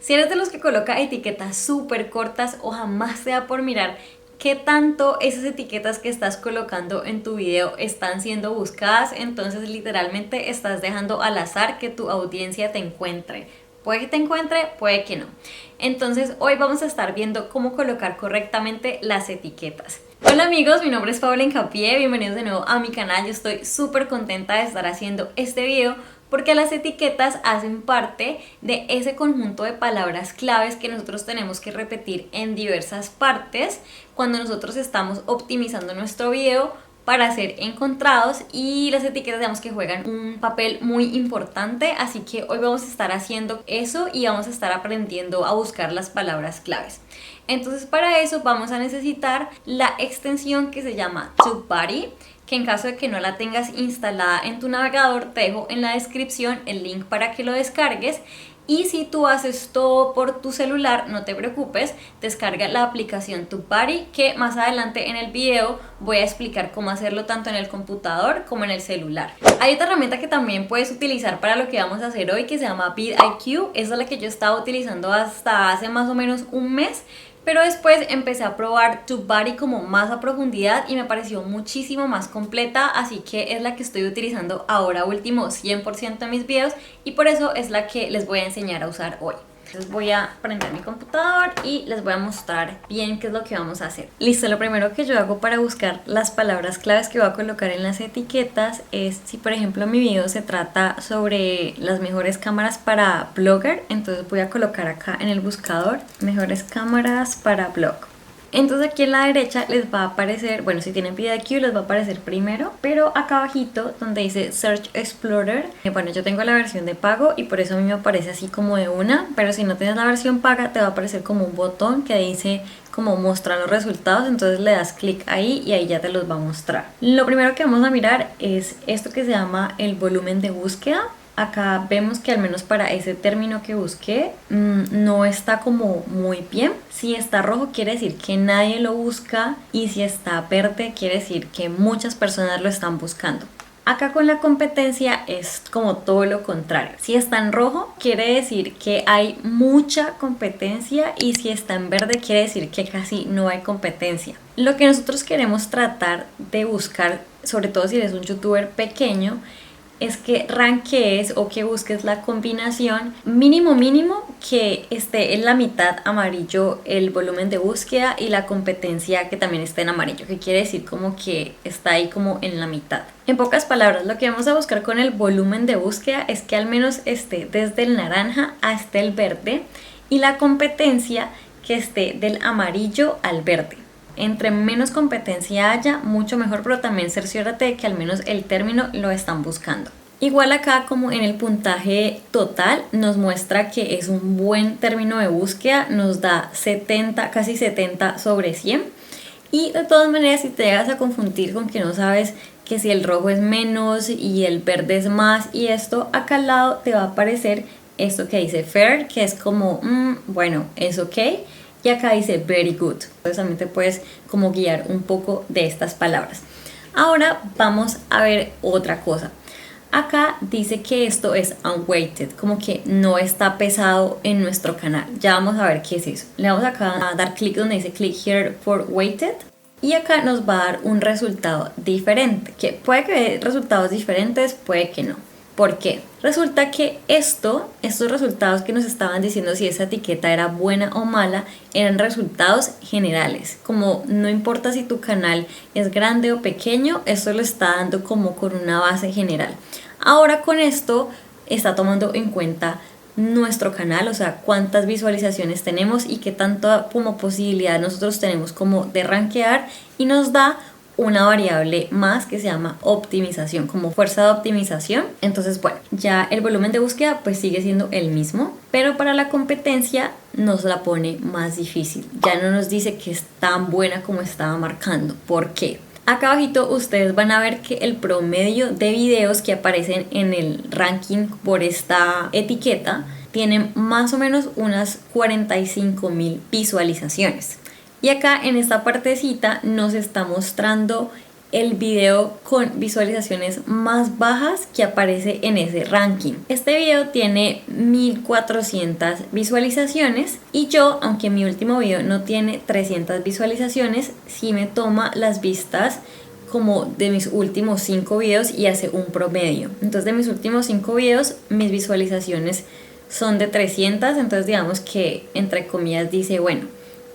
Si eres de los que coloca etiquetas súper cortas o jamás te da por mirar qué tanto esas etiquetas que estás colocando en tu video están siendo buscadas, entonces literalmente estás dejando al azar que tu audiencia te encuentre. Puede que te encuentre, puede que no. Entonces hoy vamos a estar viendo cómo colocar correctamente las etiquetas. Hola amigos, mi nombre es Paola Hincapié, bienvenidos de nuevo a mi canal. Yo estoy súper contenta de estar haciendo este video porque las etiquetas hacen parte de ese conjunto de palabras claves que nosotros tenemos que repetir en diversas partes cuando nosotros estamos optimizando nuestro video para ser encontrados, y las etiquetas digamos que juegan un papel muy importante, así que hoy vamos a estar haciendo eso y vamos a estar aprendiendo a buscar las palabras claves. Entonces para eso vamos a necesitar la extensión que se llama TubeBuddy, que en caso de que no la tengas instalada en tu navegador te dejo en la descripción el link para que lo descargues. Y si tú haces todo por tu celular, no te preocupes, descarga la aplicación TubeBuddy, que más adelante en el video voy a explicar cómo hacerlo tanto en el computador como en el celular. Hay otra herramienta que también puedes utilizar para lo que vamos a hacer hoy, que se llama vidIQ. Esa es la que yo estaba utilizando hasta hace más o menos un mes, pero después empecé a probar TubeBuddy como más a profundidad y me pareció muchísimo más completa, así que es la que estoy utilizando ahora último 100% de mis videos, y por eso es la que les voy a enseñar a usar hoy. Entonces voy a prender mi computador y les voy a mostrar bien qué es lo que vamos a hacer. Listo, lo primero que yo hago para buscar las palabras claves que voy a colocar en las etiquetas es, si por ejemplo mi video se trata sobre las mejores cámaras para blogger, entonces voy a colocar acá en el buscador mejores cámaras para blog. Entonces aquí en la derecha les va a aparecer, bueno, si tienen vidIQ les va a aparecer primero, pero acá abajito donde dice Search Explorer, bueno, yo tengo la versión de pago y por eso a mí me aparece así como de una, pero si no tienes la versión paga te va a aparecer como un botón que dice como mostrar los resultados, entonces le das clic ahí y ahí ya te los va a mostrar. Lo primero que vamos a mirar es esto que se llama el volumen de búsqueda. Acá vemos que al menos para ese término que busqué no está como muy bien. Si está rojo quiere decir que nadie lo busca, y si está verde quiere decir que muchas personas lo están buscando. Acá con la competencia es como todo lo contrario. Si está en rojo quiere decir que hay mucha competencia, y si está en verde quiere decir que casi no hay competencia. Lo que nosotros queremos tratar de buscar, sobre todo si eres un youtuber pequeño, es que rankees o que busques la combinación mínimo que esté en la mitad amarillo el volumen de búsqueda, y la competencia que también esté en amarillo, que quiere decir como que está ahí como en la mitad. En pocas palabras, lo que vamos a buscar con el volumen de búsqueda es que al menos esté desde el naranja hasta el verde, y la competencia que esté del amarillo al verde. Entre menos competencia haya, mucho mejor, pero también cerciórate de que al menos el término lo están buscando. Igual acá, como en el puntaje total, nos muestra que es un buen término de búsqueda, nos da 70, casi 70 sobre 100. Y de todas maneras, si te llegas a confundir con que no sabes que si el rojo es menos y el verde es más y esto, acá al lado te va a aparecer esto que dice fair, que es como, bueno, es ok. Y acá dice very good. Entonces también te puedes como guiar un poco de estas palabras. Ahora vamos a ver otra cosa. Acá dice que esto es unweighted, como que no está pesado en nuestro canal. Ya vamos a ver qué es eso. Le vamos acá a dar clic donde dice click here for weighted. Y acá nos va a dar un resultado diferente. Que puede que dé resultados diferentes, puede que no. ¿Por qué? Resulta que estos resultados que nos estaban diciendo si esa etiqueta era buena o mala, eran resultados generales. Como no importa si tu canal es grande o pequeño, esto lo está dando como con una base general. Ahora con esto está tomando en cuenta nuestro canal, o sea, cuántas visualizaciones tenemos y qué tanta como posibilidad nosotros tenemos como de rankear, y nos da una variable más que se llama optimización, como fuerza de optimización. Entonces bueno, ya el volumen de búsqueda pues sigue siendo el mismo, pero para la competencia nos la pone más difícil. Ya no nos dice que es tan buena como estaba marcando. ¿Por qué? Acá abajito ustedes van a ver que el promedio de videos que aparecen en el ranking por esta etiqueta tienen más o menos unas 45.000 visualizaciones. Y acá en esta partecita nos está mostrando el video con visualizaciones más bajas que aparece en ese ranking. Este video tiene 1400 visualizaciones y yo, aunque mi último video no tiene 300 visualizaciones, sí me toma las vistas como de mis últimos 5 videos y hace un promedio. Entonces de mis últimos 5 videos mis visualizaciones son de 300, entonces digamos que entre comillas dice, bueno,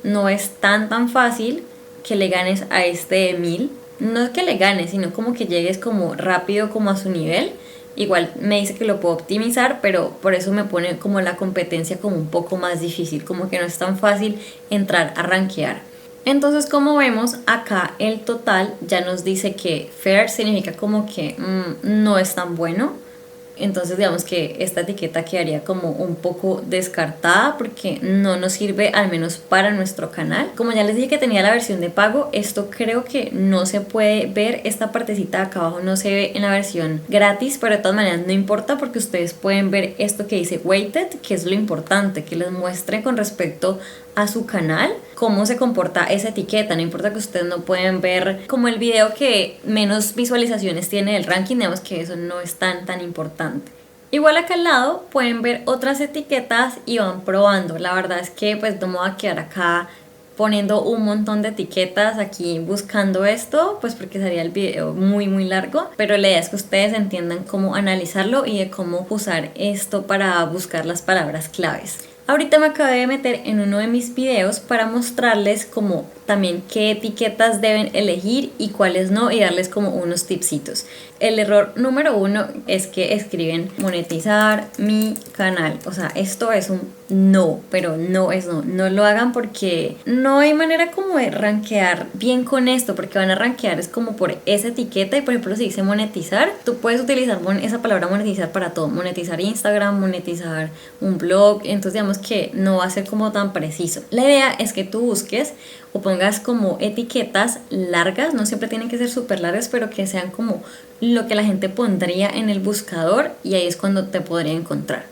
no es tan fácil que le ganes a este de 1000. No es que le ganes, sino como que llegues como rápido como a su nivel. Igual me dice que lo puedo optimizar, pero por eso me pone como la competencia como un poco más difícil, como que no es tan fácil entrar a rankear. Entonces, como vemos acá, el total ya nos dice que fair significa como que no es tan bueno. Entonces digamos que esta etiqueta quedaría como un poco descartada porque no nos sirve, al menos para nuestro canal. Como ya les dije que tenía la versión de pago, esto creo que no se puede ver, esta partecita de acá abajo no se ve en la versión gratis, pero de todas maneras no importa porque ustedes pueden ver esto que dice weighted, que es lo importante, que les muestre con respecto a su canal cómo se comporta esa etiqueta. No importa que ustedes no pueden ver como el video que menos visualizaciones tiene del ranking, digamos que eso no es tan importante. Igual acá al lado pueden ver otras etiquetas y van probando. La verdad es que pues no me voy a quedar acá poniendo un montón de etiquetas aquí buscando esto, pues porque sería el video muy largo, pero la idea es que ustedes entiendan cómo analizarlo y de cómo usar esto para buscar las palabras claves. Ahorita me acabé de meter en uno de mis videos para mostrarles como también qué etiquetas deben elegir y cuáles no, y darles como unos tipsitos. El error número 1 es que escriben monetizar mi canal. O sea, esto es un no, pero no es no. No lo hagan porque no hay manera como de rankear bien con esto, porque van a rankear es como por esa etiqueta. Y por ejemplo, si dice monetizar, tú puedes utilizar esa palabra monetizar para todo. Monetizar Instagram, monetizar un blog. Entonces digamos que no va a ser como tan preciso. La idea es que tú busques o pongas como etiquetas largas, no siempre tienen que ser súper largas, pero que sean como lo que la gente pondría en el buscador y ahí es cuando te podría encontrar.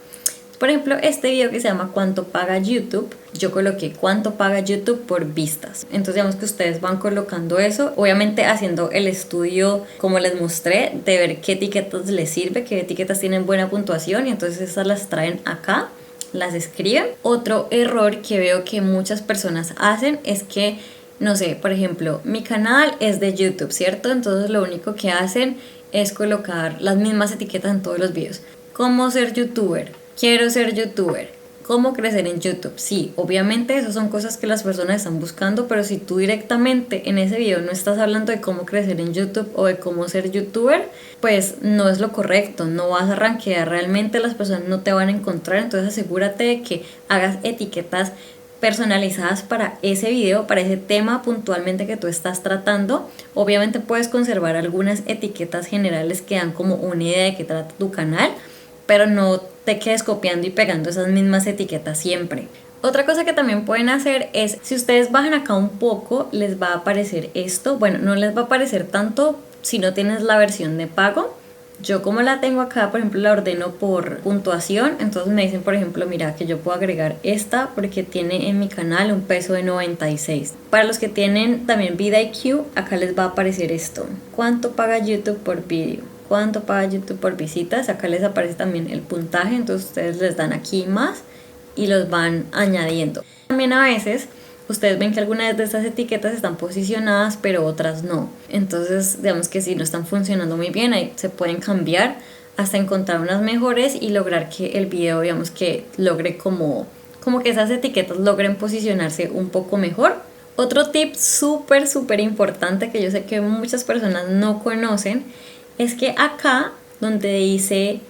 Por ejemplo, este video que se llama ¿cuánto paga YouTube? Yo coloqué ¿cuánto paga YouTube por vistas? Entonces digamos que ustedes van colocando eso, obviamente haciendo el estudio como les mostré, de ver qué etiquetas les sirve, qué etiquetas tienen buena puntuación y entonces esas las traen acá, las escriben. Otro error que veo que muchas personas hacen es que, no sé, por ejemplo, mi canal es de YouTube, ¿cierto? Entonces lo único que hacen es colocar las mismas etiquetas en todos los videos. ¿Cómo ser youtuber? Quiero ser youtuber. ¿Cómo crecer en YouTube? Sí, obviamente esas son cosas que las personas están buscando, pero si tú directamente en ese video no estás hablando de cómo crecer en YouTube o de cómo ser youtuber, pues no es lo correcto, no vas a rankear realmente, las personas no te van a encontrar. Entonces asegúrate de que hagas etiquetas personalizadas para ese video, para ese tema puntualmente que tú estás tratando. Obviamente puedes conservar algunas etiquetas generales que dan como una idea de qué trata tu canal, pero no te quedes copiando y pegando esas mismas etiquetas siempre. Otra cosa que también pueden hacer es, si ustedes bajan acá un poco, les va a aparecer esto. Bueno, no les va a aparecer tanto si no tienes la versión de pago. Yo como la tengo acá, por ejemplo, la ordeno por puntuación. Entonces me dicen, por ejemplo, mira que yo puedo agregar esta porque tiene en mi canal un peso de 96. Para los que tienen también vidIQ, acá les va a aparecer esto. ¿Cuánto paga YouTube por vídeo? ¿Cuánto paga YouTube por visitas? Acá les aparece también el puntaje, entonces ustedes les dan aquí más y los van añadiendo. También a veces ustedes ven que algunas de estas etiquetas están posicionadas pero otras no. Entonces digamos que si no están funcionando muy bien, ahí se pueden cambiar hasta encontrar unas mejores y lograr que el video, digamos que logre como que esas etiquetas logren posicionarse un poco mejor. Otro tip súper importante que yo sé que muchas personas no conocen es que acá donde dice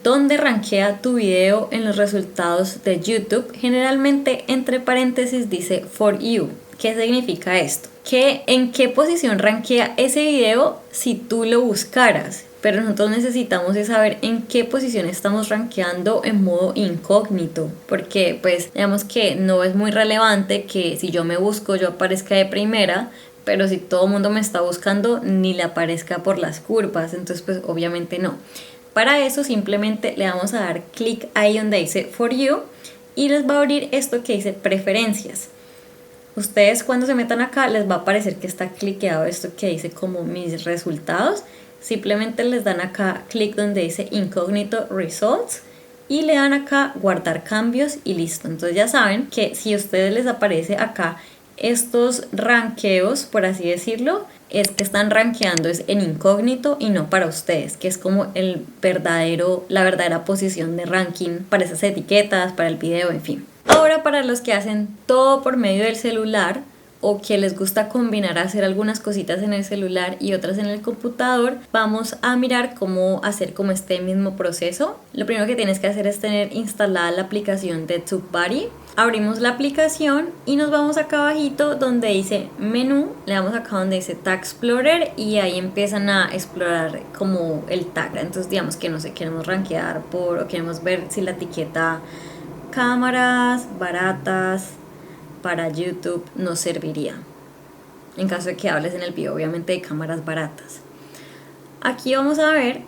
dónde rankea tu video en los resultados de YouTube, generalmente entre paréntesis dice for you. ¿Qué significa esto? Que en qué posición rankea ese video si tú lo buscaras, pero nosotros necesitamos saber en qué posición estamos rankeando en modo incógnito, porque pues digamos que no es muy relevante que si yo me busco yo aparezca de primera, pero si todo el mundo me está buscando ni le aparezca por las curvas, entonces pues obviamente no. Para eso simplemente le vamos a dar clic ahí donde dice For You y les va a abrir esto que dice preferencias. Ustedes cuando se metan acá les va a aparecer que está cliqueado esto que dice como mis resultados. Simplemente les dan acá clic donde dice Incognito Results y le dan acá guardar cambios y listo. Entonces ya saben que si a ustedes les aparece acá estos ranqueos, por así decirlo, es que están rankeando es en incógnito y no para ustedes, que es como la verdadera posición de ranking para esas etiquetas, para el video, en fin. Ahora, para los que hacen todo por medio del celular o que les gusta combinar hacer algunas cositas en el celular y otras en el computador, vamos a mirar cómo hacer como este mismo proceso. Lo primero que tienes que hacer es tener instalada la aplicación de TubeBuddy. Abrimos la aplicación y nos vamos acá abajito donde dice menú, le damos acá donde dice Tag Explorer y ahí empiezan a explorar como el tag. Entonces digamos que no sé, queremos rankear o queremos ver si la etiqueta cámaras baratas para YouTube nos serviría en caso de que hables en el video obviamente de cámaras baratas. Aquí vamos a ver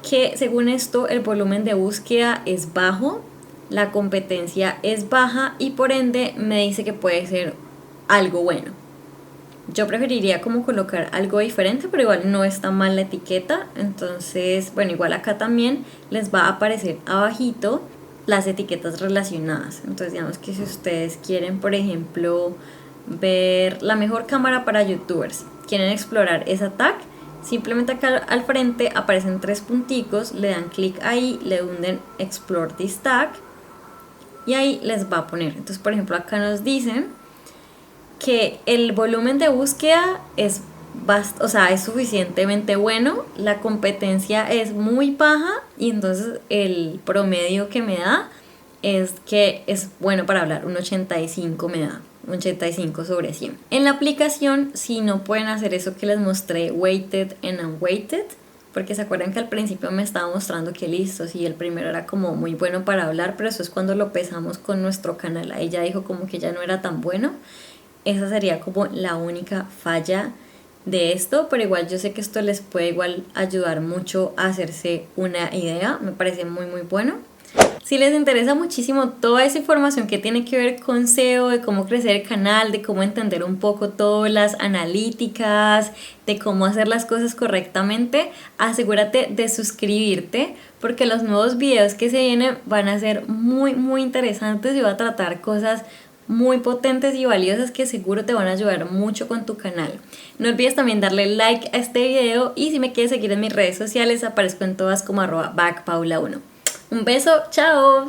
que según esto el volumen de búsqueda es bajo, la competencia es baja y por ende me dice que puede ser algo bueno. Yo preferiría como colocar algo diferente, pero igual no está mal la etiqueta. Entonces, bueno, igual acá también les va a aparecer abajito las etiquetas relacionadas. Entonces digamos que si ustedes quieren, por ejemplo, ver la mejor cámara para youtubers, quieren explorar esa tag, simplemente acá al frente aparecen 3 punticos, le dan clic ahí, le hunden Explore this tag y ahí les va a poner. Entonces por ejemplo acá nos dicen que el volumen de búsqueda es suficientemente bueno, la competencia es muy baja y entonces el promedio que me da es que es bueno para hablar, un 85 me da, un 85 sobre 100. En la aplicación si no pueden hacer eso que les mostré, weighted and unweighted, porque se acuerdan que al principio me estaba mostrando que listo, sí, el primero era como muy bueno para hablar, pero eso es cuando lo pesamos con nuestro canal, ahí ya dijo como que ya no era tan bueno. Esa sería como la única falla de esto, pero igual yo sé que esto les puede igual ayudar mucho a hacerse una idea, me parece muy muy bueno. Si les interesa muchísimo toda esa información que tiene que ver con SEO, de cómo crecer el canal, de cómo entender un poco todas las analíticas, de cómo hacer las cosas correctamente, asegúrate de suscribirte porque los nuevos videos que se vienen van a ser muy muy interesantes y va a tratar cosas muy potentes y valiosas que seguro te van a ayudar mucho con tu canal. No olvides también darle like a este video y si me quieres seguir en mis redes sociales aparezco en todas como @backpaula1. Un beso, chao.